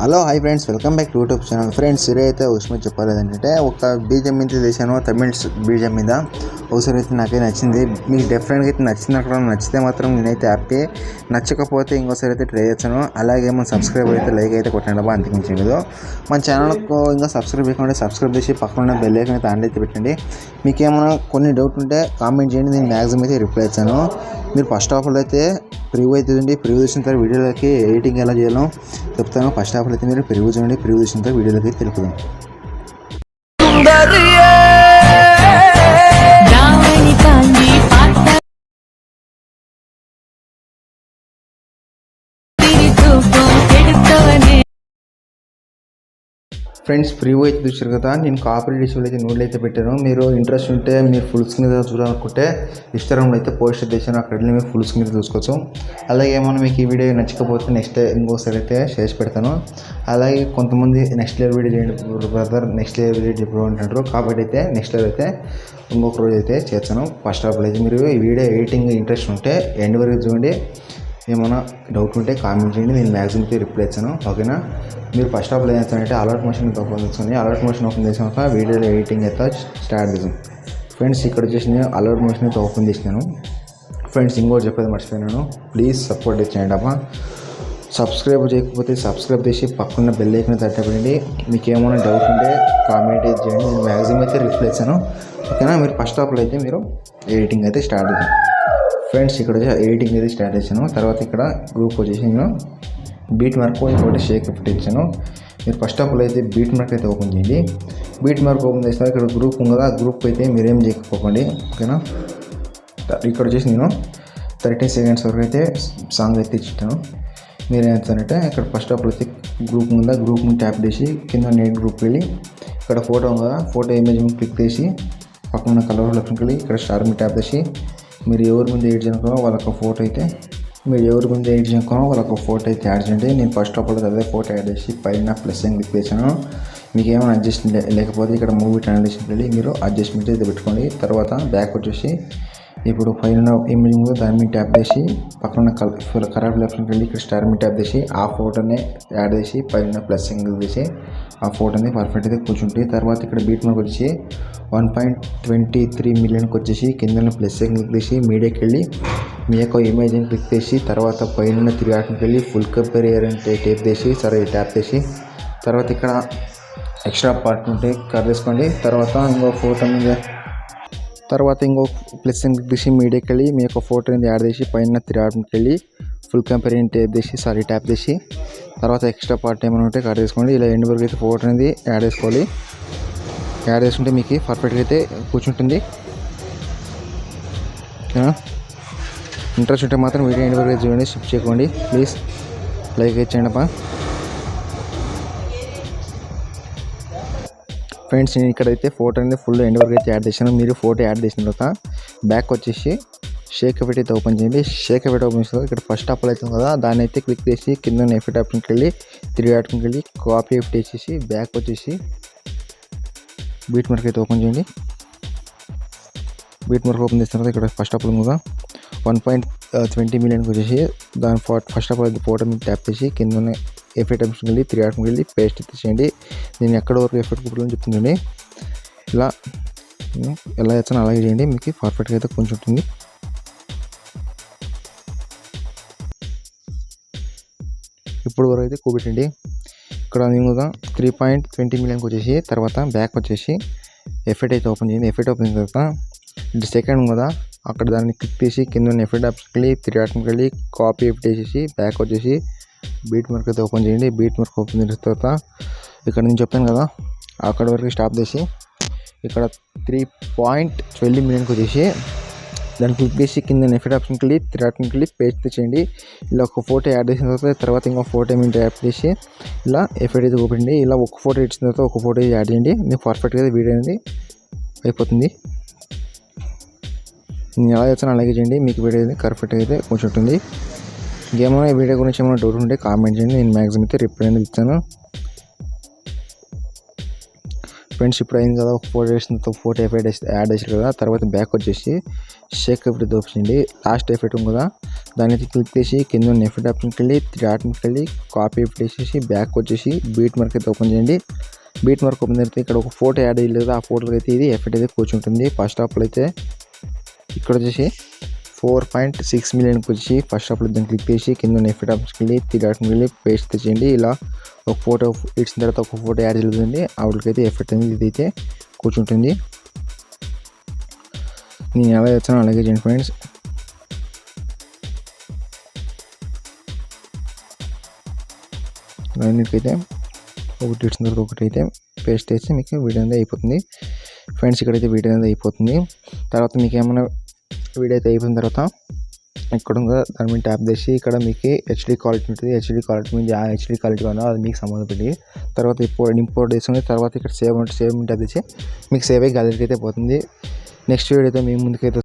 Hello hi friends, welcome back to YouTube channel. Friends, అయితే ఒకసారి చెప్పాలి ఏంటంటే ఒక బీజం మీద చేశాను, తమిళ్ బీజం మీద. ఒకసారి అయితే నాకైతే నచ్చింది. మీకు డెఫినెట్గా అయితే నచ్చింది. అక్కడ నచ్చితే మాత్రం నేనైతే హ్యాపీ, నచ్చకపోతే ఇంకోసారి అయితే ట్రై చేస్తాను. అలాగే మన సబ్స్క్రైబ్ అయితే లైక్ అయితే కొట్టండి బా, అంతకుమించలేదు. మన ఛానల్కు ఇంకా సబ్స్క్రైబ్ చేయకుండా సబ్స్క్రైబ్ చేసి పక్కన బెల్ ఐకాన్ అయితే ఆన్ అయితే పెట్టండి. మీకు ఏమైనా కొన్ని డౌట్ ఉంటే కామెంట్ చేయండి, నేను మ్యాక్సిమం అయితే రిప్లై ఇస్తాను. మీరు ఫస్ట్ ఆఫ్ ఆల్ అయితే ప్రివ్యూ అయితే చూడండి. ప్రివ్యూ చూసిన తర్వాత వీడియోలకి ఎడిటింగ్ ఎలా చేయాలో చెప్తాను. ఫస్ట్ ఆఫ్ ఆల్ అయితే మీరు ప్రివ్యూ చూడండి. ప్రివ్యూ చూసిన తర్వాత వీడియోలకి తెలుపుదాం. ఫ్రెండ్స్, ప్రివ్యూ అయితే చూసారు కదా. నేను కాపరేట్ ఇష్యూలు అయితే నోట్లు అయితే పెట్టాను. మీరు ఇంట్రెస్ట్ ఉంటే మీరు ఫుల్ స్క్రీన్ మీద చూడాలనుకుంటే ఇన్స్టాగ్రామ్లో అయితే పోస్ట్ చేశాను, అక్కడ వెళ్ళి మీరు ఫుల్ స్క్రీన్ మీద చూసుకోవచ్చు. అలాగే ఏమన్నా మీకు ఈ వీడియో నచ్చకపోతే నెక్స్ట్ ఇంకోసారి అయితే చేసి పెడతాను. అలాగే కొంతమంది నెక్స్ట్ లెవెల్ వీడియో చేయండి బ్రదర్, నెక్స్ట్ లెవెల్ వీడియో చెప్పు అంటారు. కాబట్టి అయితే నెక్స్ట్ లెవెల్ అయితే ఇంకొక రోజు అయితే చేస్తాను. ఫస్ట్ ఆఫ్ ఆల్ అయితే మీరు ఈ వీడియో ఎడిటింగ్ ఇంట్రెస్ట్ ఉంటే ఎండ్ వరకు చూడండి. ఏమైనా డౌట్ ఉంటే కామెంట్ చేయండి, నేను మ్యాక్సిమం అయితే రిప్లై ఇస్తాను. ఓకేనా? మీరు ఫస్ట్ ఆఫ్ ఆల్ ఏం చేస్తానంటే అలర్ట్ మోషన్ ఓపెన్ చేసుకొని అలర్ట్ మోషన్ ఓపెన్ చేసాక వీడియోలో ఎడిటింగ్ అయితే స్టార్ట్ చేసాం. ఫ్రెండ్స్, ఇక్కడ వచ్చేసి నేను అలర్ట్ మోషన్ అయితే ఓపెన్ చేసినాను. ఫ్రెండ్స్, ఇంకోటి చెప్పేది మర్చిపోయినాను, ప్లీజ్ సపోర్ట్ చేయండి అబ్బా. సబ్స్క్రైబ్ చేయకపోతే సబ్స్క్రైబ్ చేసి పక్కన బెల్ ఐకాన్ తట్టండి. మీకు ఏమైనా డౌట్ ఉంటే కామెంట్ అయితే చేయండి, నేను మ్యాక్సిమం అయితే రిప్లై ఇస్తాను. ఓకేనా? మీరు ఫస్ట్ ఆఫ్ ఆల్ అయితే మీరు ఎడిటింగ్ అయితే స్టార్ట్ చేసాం. ఫ్రెండ్స్, ఇక్కడ వచ్చి ఎడిటింగ్ అయితే స్టార్ట్ చేశాను. తర్వాత ఇక్కడ గ్రూప్ వచ్చేసి నేను బీట్ మార్క్ ఇంకోటి షేక్ ఎఫెక్ట్ ఇచ్చాను. మీరు ఫస్ట్ ఆఫ్ ఆల్ అయితే బీట్ మార్క్ అయితే ఓపెన్ చేయండి. బీట్ మార్క్ ఓపెన్ చేసిన ఇక్కడ గ్రూప్ ఉంది కదా, ఆ గ్రూప్ అయితే మీరేం చేయకపోకండి. ఓకేనా? ఇక్కడ వచ్చేసి నేను 30 సెకండ్స్ వరకు అయితే సాంగ్ అయితే ఇచ్చాను. మీరు ఏం చేస్తారంటే ఇక్కడ ఫస్ట్ ఆఫ్ ఆల్ అయితే గ్రూప్ ఉందా, గ్రూప్ని ట్యాప్ చేసి కింద నెట్ గ్రూప్ వెళ్ళి ఇక్కడ ఫోటో ఉంది కదా, ఫోటో ఇమేజ్ క్లిక్ చేసి పక్కన కలర్ ఆప్షన్కి వెళ్ళి ఇక్కడ స్టార్ మీద ట్యాప్ చేసి మీరు ఎవరి ముందు ఎడిట్ చేయనుకో వాళ్ళొక ఫోటో అయితే యాడ్ చేయండి. నేను ఫస్ట్ ఆఫ్ ఆల్ అదే ఫోటో యాడ్ చేసి పైన ప్లస్ అని క్లిక్ చేశాను. మీకు ఏమైనా అడ్జస్ట్మెంట్ లేకపోతే ఇక్కడ మూవీ ట్రాన్స్లేషన్కి వెళ్ళి మీరు అడ్జస్ట్మెంట్ అయితే పెట్టుకోండి. తర్వాత బ్యాక్ వచ్చేసి ఇప్పుడు పైన ఇమేజ్ ముందు దాని మీద ట్యాప్ చేసి పక్కన కరెక్ట్ ఆప్షన్కి వెళ్ళి ఇక్కడ స్టార్ మీద ట్యాప్ చేసి ఆ ఫోటోని యాడ్ చేసి పైన ప్లస్ క్లిక్ చేసి ఆ ఫోటోని పర్ఫెక్ట్ అయితే కూర్చుంటుంది. తర్వాత ఇక్కడ బీట్ మార్క్ వచ్చి 1.23 మిలియన్కి వచ్చేసి కింద ప్లస్ క్లిక్ చేసి మీడియాకి వెళ్ళి మీ యొక్క ఇమేజ్ని క్లిక్ చేసి తర్వాత పైన 3 ఆటకి వెళ్ళి ఫుల్ కంపేర్ అంటే టేప్ చేసి సరే ట్యాప్ చేసి తర్వాత ఇక్కడ ఎక్స్ట్రా పార్ట్ ఉంటే కట్ చేసుకోండి. తర్వాత ఇంకో ప్లస్ క్లిక్ చేసి మీడియాకి వెళ్ళి మీ యొక్క ఫోటోని యాడ్ చేసి పైన 3 ఆటకి వెళ్ళి ఫుల్ కంపేర్ టేప్ చేసి సరే ట్యాప్ చేసి తర్వాత ఎక్స్ట్రా పార్ట్ ఏమైనా ఉంటే కట్ చేసుకోండి. ఇలా ఎండ్ వరకు అయితే ఫోటో అనేది యాడ్ చేసుకోవాలి. యాడ్ చేసుకుంటే మీకు పర్ఫెక్ట్గా అయితే కూర్చుంటుంది. ఇంట్రెస్ట్ ఉంటే మాత్రం వీడియో ఎండ్ వరకు చూడండి, స్కిప్ చేయకండి. ప్లీజ్ లైక్ ఇచ్చేయండి అప్ప. ఫ్రెండ్స్, నేను ఇక్కడైతే ఫోటో అనేది ఫుల్ ఎండ్ వరకు అయితే యాడ్ చేశాను. మీరు ఫోటో యాడ్ చేసిన తర్వాత బ్యాక్ వచ్చేసి షేక్ ఎఫెక్ట్ అయితే ఓపెన్ చేయండి. షేక్ ఎఫెక్ట్ ఓపెన్ చేసిన ఇక్కడ ఫస్ట్ ఆఫ్ ఆల్ అవుతుంది కదా, దాన్ని అయితే క్లిక్ చేసి కింద ఎఫెక్ట్ ఆప్షన్కి వెళ్ళి 3 ఆప్షన్కి వెళ్ళి కాపీ ఎఫెక్ట్ వేసేసి బ్యాక్ వచ్చేసి బీట్ మార్క్ అయితే ఓపెన్ చేయండి. బీట్ మార్క్ ఓపెన్ చేసిన తర్వాత ఇక్కడ ఫస్ట్ ఆఫ్ ఆల్ కదా 1.20 మిలియన్కి వచ్చేసి దాని ఫస్ట్ ఆఫ్ ఆల్ ఫోటో మీద ట్యాప్ చేసి కింద ఎఫెక్ట్ ఆప్షన్కి వెళ్ళి 3 ఆప్షన్కి వెళ్ళి పేస్ట్ అయితే చేయండి. నేను ఎక్కడ వరకు ఎఫెక్ట్ కుట్టాలని చెప్తుందండి. ఎలా చేస్తానో అలాగే చేయండి, మీకు పర్ఫెక్ట్గా అయితే కొంచెం ఉంటుంది. ఇప్పుడు వరకు అయితే కూపెట్టండి. ఇక్కడ నేను 3.20 మిలియన్కి వచ్చేసి తర్వాత బ్యాక్ వచ్చేసి ఎఫెక్ట్ అయితే ఓపెన్ చేయండి. ఎఫెక్ట్ ఓపెన్ చేసిన తర్వాత సెకండ్ కదా అక్కడ దాన్ని క్లిక్ చేసి కింద ఎఫెక్ట్ ఆప్షన్కి వెళ్ళి 3 ఆప్షన్కి వెళ్ళి కాపీ ఎఫెక్ట్ వేసేసి బ్యాక్ వచ్చేసి బీట్ మార్క్ అయితే ఓపెన్ చేయండి. బీట్ మార్క్ ఓపెన్ చేసిన తర్వాత ఇక్కడ నేను చెప్పాను కదా అక్కడ వరకు స్టాప్ చేసి ఇక్కడ 3.12 మిలియన్కి వచ్చేసి దాన్ని క్లిక్ చేసి కింద ఎఫెక్ట్ ఆప్షన్కి వెళ్ళి 3 ఆప్షన్కి వెళ్ళి పేస్ట్ చేయండి. ఇలా ఒక ఫోటో యాడ్ చేసిన తర్వాత ఇంకో ఫోటో మీద యాడ్ చేసి ఇలా ఎఫెక్ట్ అయితే ఓపెన్. ఇలా ఒక ఫోటో ఇచ్చిన తర్వాత ఒక ఫోటో యాడ్ చేయండి, మీకు పర్ఫెక్ట్గా వీడియో అనేది అయిపోతుంది. నేను ఎలా చేస్తాను అలాగే చేయండి, మీకు వీడియో అయితే పర్ఫెక్ట్గా అయితే కొంచెం ఉంటుంది. ఇంకేమైనా ఈ వీడియో గురించి ఏమైనా డౌట్ ఉంటే కామెంట్ చేయండి, నేను మ్యాక్సిమం అయితే రిప్లై అనేది ఇస్తాను. ఫ్రెండ్స్, ఇప్పుడు అయింది కదా, ఒక ఫోటో వేసిన ఫోటో ఎఫెక్ట్ యాడ్ చేసారు కదా, తర్వాత బ్యాక్ వచ్చేసి షేక్ ఎఫెక్ట్ ఓపెన్ చేయండి. లాస్ట్ ఎఫెక్ట్ ఉంది కదా దాన్ని అయితే క్లిక్ చేసి కింద ఉన్న ఎఫెక్ట్ ఆప్షన్కి వెళ్ళి 3 డాట్కి వెళ్ళి కాపీ చేసేసి బ్యాక్ వచ్చేసి బీట్ మార్క్ అయితే ఓపెన్ చేయండి. బీట్ మార్క్ ఓపెన్ అయితే ఇక్కడ ఒక ఫోటో యాడ్ అయ్యలేదు, ఆ ఫోటోకి అయితే ఇది ఎఫెక్ట్ అయితే కూర్చుంటుంది. ఫస్ట్ ఆఫ్లో అయితే ఇక్కడ వచ్చేసి 4.6 మిలియన్కి వచ్చి ఫస్ట్ ఆఫ్లో దాన్ని క్లిక్ చేసి కింద ఉన్న ఎఫెక్ట్ ఆప్షన్కి వెళ్ళి 3 డాట్కి వెళ్ళి పేస్ట్ చేయండి. ఇలా ఒక ఫోటో ఇచ్చిన తర్వాత ఒక ఫోటో యాడ్ జరుగుతుంది, ఆవిడకైతే ఎఫెక్ట్ అనేది ఇదైతే కూర్చుంటుంది. నేను ఎలా చేస్తానో అలాగే చేయండి ఫ్రెండ్స్. అన్నిటికైతే ఒకటి ఇచ్చిన తర్వాత ఒకటి అయితే పేస్ట్ చేస్తే మీకు వీడియో అనేది అయిపోతుంది ఫ్రెండ్స్. ఇక్కడైతే వీడియో అనేది అయిపోతుంది. తర్వాత మీకు ఏమైనా వీడియో అయితే అయిపోయిన తర్వాత ఇక్కడ దాని మీద ట్యాప్ చేసి ఇక్కడ మీకు హెచ్డీ క్వాలిటీ ఉంటుంది. హెచ్డీ క్వాలిటీ మీద హెచ్డీ క్వాలిటీ ఉందో అది మీకు సంబంధపడి తర్వాత ఇంపోర్ట్ చేసుకుని తర్వాత ఇక్కడ సేవ్ ట్యాప్ చేసి మీకు సేవ్ అయ్యి గ్యాలరీకి అయితే పోతుంది. నెక్స్ట్ వీడియో అయితే మీ ముందుకైతే